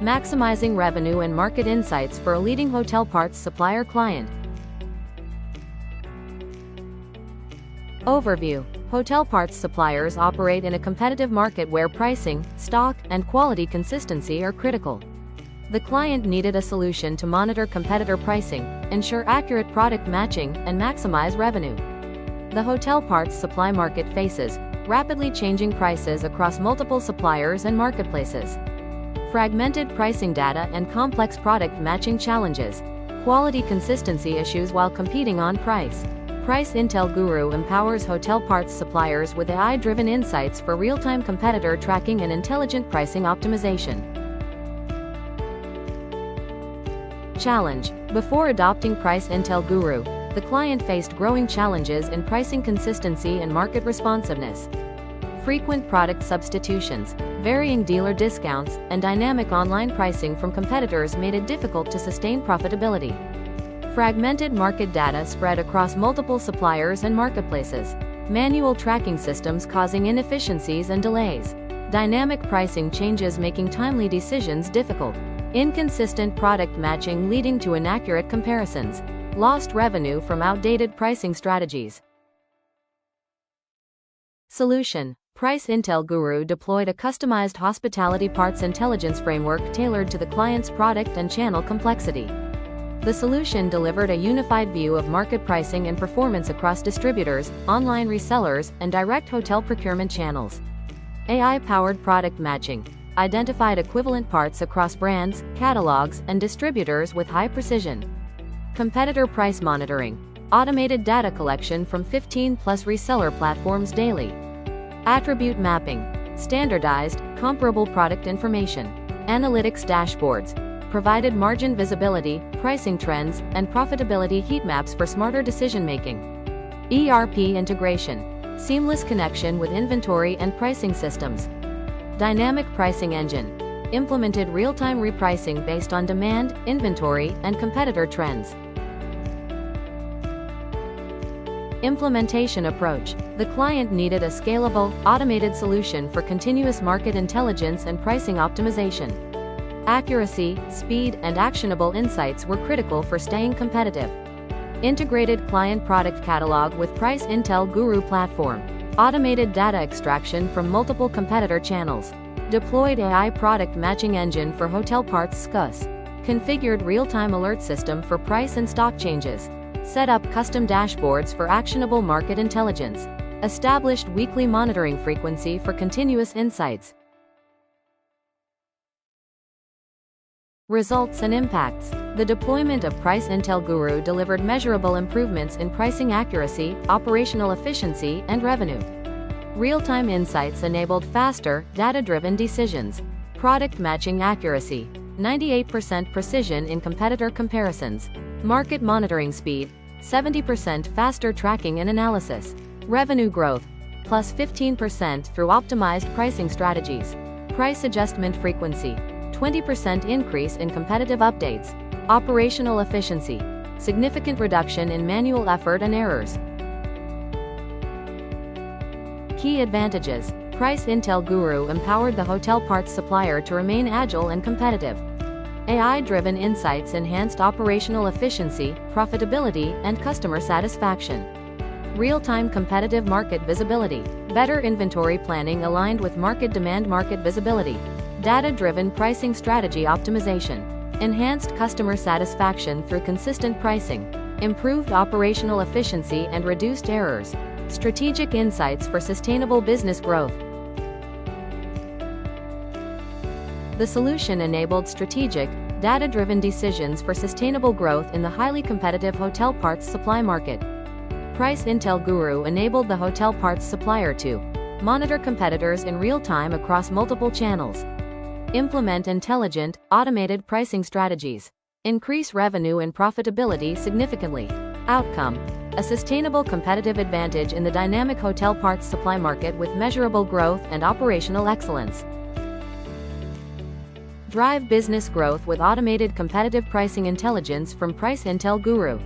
maximizing revenue and market insights for a leading hotel parts supplier client. Overview. Hotel parts suppliers operate in a competitive market where pricing, stock, and quality consistency are critical. The client needed a solution to monitor competitor pricing, ensure accurate product matching, and maximize revenue. The hotel parts supply market faces rapidly changing prices across multiple suppliers and marketplaces, fragmented pricing data and complex product matching challenges, quality consistency issues while competing on price. PriceIntelGuru empowers hotel parts suppliers with AI-driven insights for real-time competitor tracking and intelligent pricing optimization. Challenge. Before adopting PriceIntelGuru, the client faced growing challenges in pricing consistency and market responsiveness. Frequent product substitutions, varying dealer discounts, and dynamic online pricing from competitors made it difficult to sustain profitability. Fragmented market data spread across multiple suppliers and marketplaces. Manual tracking systems causing inefficiencies and delays. Dynamic pricing changes making timely decisions difficult. Inconsistent product matching leading to inaccurate comparisons. Lost revenue from outdated pricing strategies. Solution. PriceIntelGuru deployed a customized hospitality parts intelligence framework tailored to the client's product and channel complexity. The solution delivered a unified view of market pricing and performance across distributors, online resellers, and direct hotel procurement channels. AI-powered product matching identified equivalent parts across brands, catalogs, and distributors with high precision. Competitor price monitoring, automated data collection from 15-plus reseller platforms daily. Attribute mapping, standardized, comparable product information. Analytics dashboards provided margin visibility, pricing trends, and profitability heat maps for smarter decision-making. ERP integration, seamless connection with inventory and pricing systems. Dynamic pricing engine, implemented real-time repricing based on demand, inventory, and competitor trends. Implementation approach. The client needed a scalable, automated solution for continuous market intelligence and pricing optimization. Accuracy, speed, and actionable insights were critical for staying competitive. Integrated client product catalog with PriceIntelGuru platform. Automated data extraction from multiple competitor channels. Deployed AI product matching engine for hotel parts SKUs. Configured real-time alert system for price and stock changes. Set up custom dashboards for actionable market intelligence. Established weekly monitoring frequency for continuous insights. Results and impacts. The deployment of PriceIntelGuru delivered measurable improvements in pricing accuracy, operational efficiency, and revenue. Real-time insights enabled faster, data-driven decisions. Product matching accuracy, 98% precision in competitor comparisons. Market monitoring speed, 70% faster tracking and analysis. Revenue growth, plus 15% through optimized pricing strategies. Price adjustment frequency, 20% increase in competitive updates. Operational efficiency, significant reduction in manual effort and errors. Key advantages. PriceIntelGuru empowered the hotel parts supplier to remain agile and competitive. AI-driven insights enhanced operational efficiency, profitability, and customer satisfaction. Real-time competitive market visibility. Better inventory planning aligned with market demand. Market visibility. Data-driven pricing strategy optimization. Enhanced customer satisfaction through consistent pricing. Improved operational efficiency and reduced errors. Strategic insights for sustainable business growth. The solution enabled strategic, data-driven decisions for sustainable growth in the highly competitive hotel parts supply market. PriceIntelGuru enabled the hotel parts supplier to monitor competitors in real time across multiple channels. Implement intelligent, automated pricing strategies. Increase revenue and profitability significantly. Outcome: a sustainable competitive advantage in the dynamic hotel parts supply market with measurable growth and operational excellence. Drive business growth with automated competitive pricing intelligence from PriceIntelGuru.